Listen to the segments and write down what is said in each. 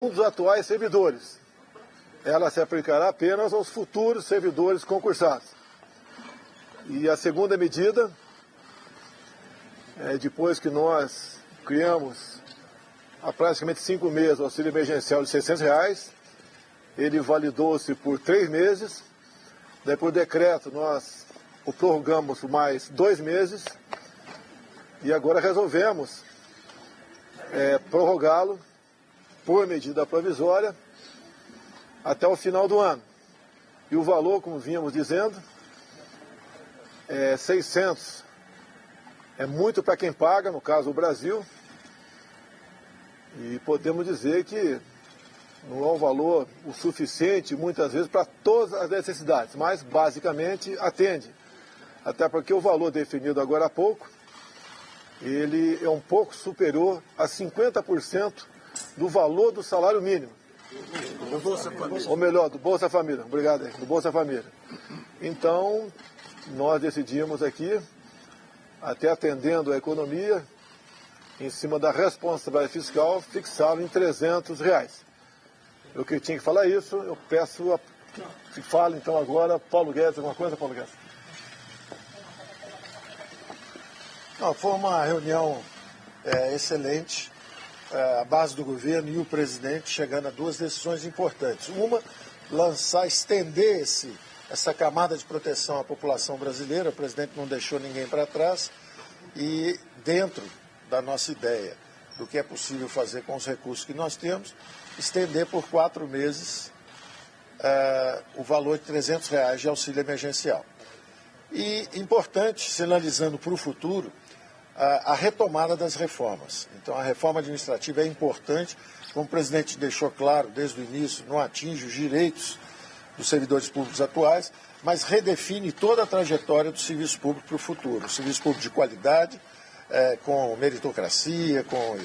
dos atuais servidores. Ela se aplicará apenas aos futuros servidores concursados. E a segunda medida, depois que nós criamos há praticamente 5 meses o auxílio emergencial de R$600, ele validou-se por 3 meses, daí por decreto nós o prorrogamos por mais 2 meses e agora resolvemos prorrogá-lo por medida provisória até o final do ano. E o valor, como vínhamos dizendo, 600 é muito para quem paga, no caso o Brasil, e podemos dizer que não é um valor o suficiente, muitas vezes, para todas as necessidades, mas basicamente atende. Até porque o valor definido agora há pouco, ele é um pouco superior a 50% do valor do salário mínimo. Do Bolsa Família. Ou melhor, do Bolsa Família. Obrigado, do Bolsa Família. Então, nós decidimos aqui, até atendendo a economia, em cima da responsabilidade fiscal, fixá-lo em R$300. Eu que tinha que falar isso, eu peço que fale então agora, Paulo Guedes, alguma coisa, Paulo Guedes? Não, foi uma reunião excelente, a base do governo e o presidente chegando a 2 decisões importantes. Uma, estender essa camada de proteção à população brasileira, o presidente não deixou ninguém para trás, e dentro da nossa ideia do que é possível fazer com os recursos que nós temos, estender por 4 meses o valor de R$300 de auxílio emergencial. E importante, sinalizando para o futuro, a retomada das reformas. Então, a reforma administrativa é importante, como o presidente deixou claro desde o início, não atinge os direitos dos servidores públicos atuais, mas redefine toda a trajetória do serviço público para o futuro. O serviço público de qualidade, com meritocracia, com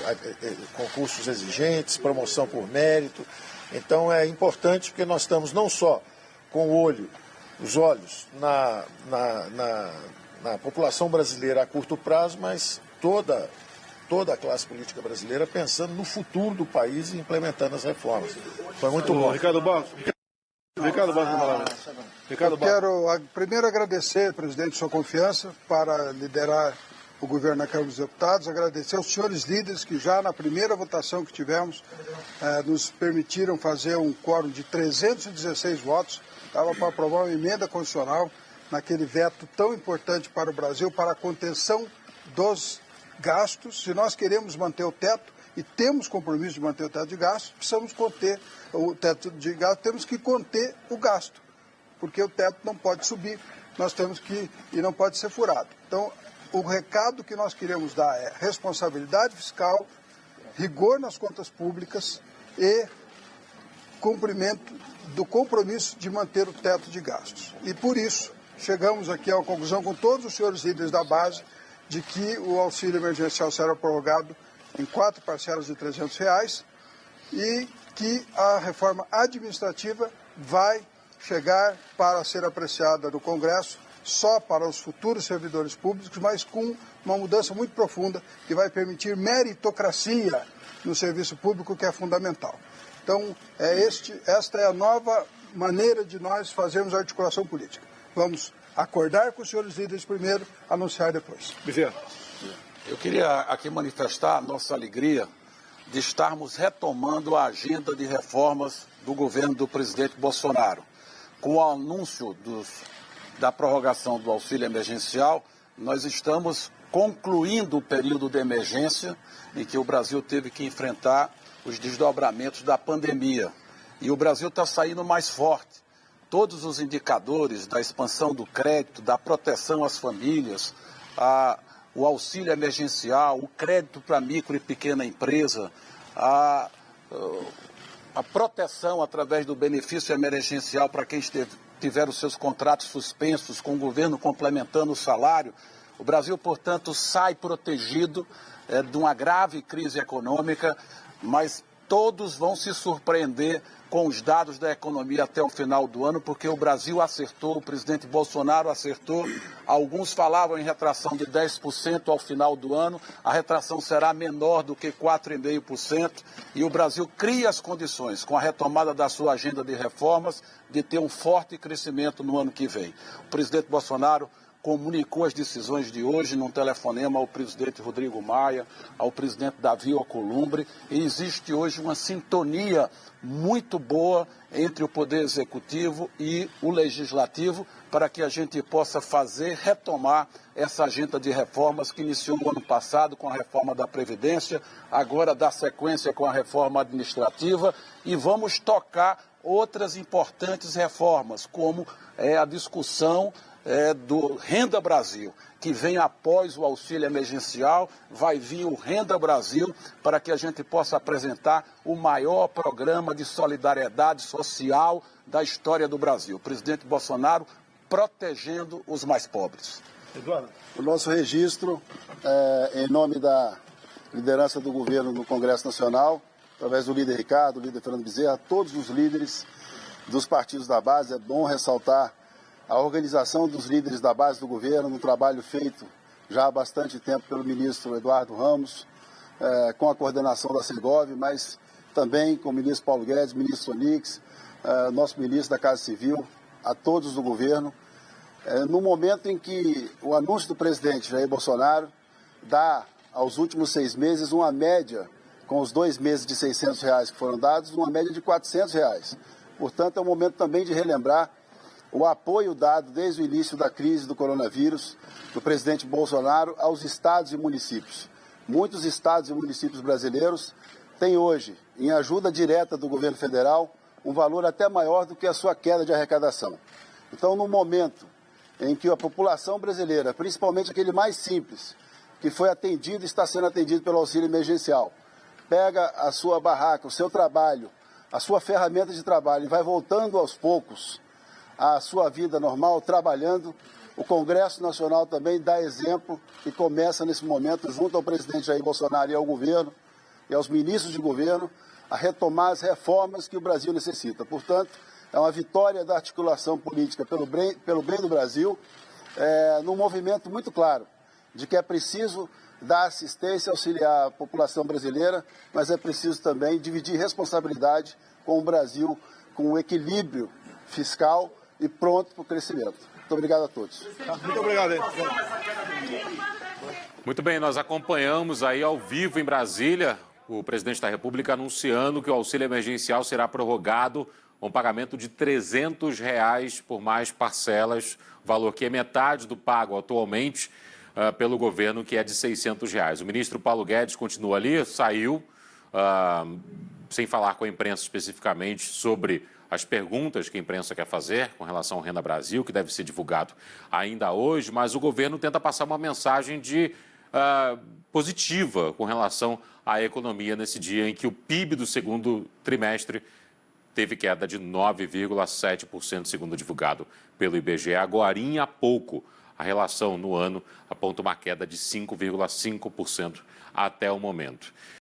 concursos exigentes, promoção por mérito. Então, é importante porque nós estamos não só com os olhos na população brasileira a curto prazo, mas toda a classe política brasileira pensando no futuro do país e implementando as reformas. Foi muito bom. Ricardo Barros. Eu quero primeiro agradecer, presidente, sua confiança para liderar o governo na Câmara dos Deputados, agradecer aos senhores líderes que já na primeira votação que tivemos nos permitiram fazer um quórum de 316 votos, estava para aprovar uma emenda constitucional naquele veto tão importante para o Brasil, para a contenção dos gastos. Se nós queremos manter o teto, e temos compromisso de manter o teto de gastos, precisamos conter o teto de gastos, temos que conter o gasto, porque o teto não pode subir, e não pode ser furado. Então, o recado que nós queremos dar é responsabilidade fiscal, rigor nas contas públicas e cumprimento do compromisso de manter o teto de gastos. E por isso, chegamos aqui à conclusão com todos os senhores líderes da base de que o auxílio emergencial será prorrogado em 4 parcelas de R$300 e que a reforma administrativa vai chegar para ser apreciada no Congresso só para os futuros servidores públicos, mas com uma mudança muito profunda que vai permitir meritocracia no serviço público, que é fundamental. Então, esta é a nova maneira de nós fazermos a articulação política. Vamos acordar com os senhores líderes primeiro, anunciar depois. Eu queria aqui manifestar a nossa alegria de estarmos retomando a agenda de reformas do governo do presidente Bolsonaro. Com o anúncio da prorrogação do auxílio emergencial, nós estamos concluindo o período de emergência em que o Brasil teve que enfrentar os desdobramentos da pandemia. E o Brasil está saindo mais forte. Todos os indicadores da expansão do crédito, da proteção às famílias, o auxílio emergencial, o crédito para micro e pequena empresa, a proteção através do benefício emergencial para quem tiver os seus contratos suspensos, com o governo complementando o salário. O Brasil, portanto, sai protegido de uma grave crise econômica, mas todos vão se surpreender com os dados da economia até o final do ano, porque o Brasil acertou, o presidente Bolsonaro acertou. Alguns falavam em retração de 10% ao final do ano, a retração será menor do que 4,5%, e o Brasil cria as condições, com a retomada da sua agenda de reformas, de ter um forte crescimento no ano que vem. O presidente Bolsonaro comunicou as decisões de hoje num telefonema ao presidente Rodrigo Maia, ao presidente Davi Alcolumbre, e existe hoje uma sintonia muito boa entre o Poder Executivo e o Legislativo para que a gente possa retomar essa agenda de reformas que iniciou no ano passado com a reforma da Previdência, agora dá sequência com a reforma administrativa e vamos tocar outras importantes reformas, como a discussão do Renda Brasil, que vem após o auxílio emergencial, vai vir o Renda Brasil para que a gente possa apresentar o maior programa de solidariedade social da história do Brasil. O presidente Bolsonaro protegendo os mais pobres. Eduardo. O nosso registro, em nome da liderança do governo no Congresso Nacional, através do líder Ricardo, do líder Fernando Bezerra, todos os líderes dos partidos da base, é bom ressaltar a organização dos líderes da base do governo, um trabalho feito já há bastante tempo pelo ministro Eduardo Ramos, com a coordenação da Segov, mas também com o ministro Paulo Guedes, ministro Onix, nosso ministro da Casa Civil, a todos do governo, no momento em que o anúncio do presidente Jair Bolsonaro dá aos últimos 6 meses uma média, com os 2 meses de R$600 que foram dados, uma média de R$400. Portanto, é um momento também de relembrar o apoio dado desde o início da crise do coronavírus do presidente Bolsonaro aos estados e municípios. Muitos estados e municípios brasileiros têm hoje, em ajuda direta do governo federal, um valor até maior do que a sua queda de arrecadação. Então, no momento em que a população brasileira, principalmente aquele mais simples, que foi atendido e está sendo atendido pelo auxílio emergencial, pega a sua barraca, o seu trabalho, a sua ferramenta de trabalho e vai voltando aos poucos a sua vida normal, trabalhando, o Congresso Nacional também dá exemplo e começa nesse momento, junto ao presidente Jair Bolsonaro e ao governo, e aos ministros de governo, a retomar as reformas que o Brasil necessita. Portanto, é uma vitória da articulação política pelo bem do Brasil, num movimento muito claro de que é preciso dar assistência, auxiliar a população brasileira, mas é preciso também dividir responsabilidade com o Brasil, com o equilíbrio fiscal e pronto para o crescimento. Muito obrigado a todos. Muito obrigado. Muito bem, nós acompanhamos aí ao vivo em Brasília o presidente da República anunciando que o auxílio emergencial será prorrogado com pagamento de R$300 por mais parcelas, valor que é metade do pago atualmente pelo governo, que é de R$600. O ministro Paulo Guedes continua ali, saiu, sem falar com a imprensa especificamente sobre as perguntas que a imprensa quer fazer com relação ao Renda Brasil, que deve ser divulgado ainda hoje, mas o governo tenta passar uma mensagem positiva com relação à economia nesse dia em que o PIB do segundo trimestre teve queda de 9,7%, segundo divulgado pelo IBGE. Agorinha há pouco, a relação no ano aponta uma queda de 5,5% até o momento.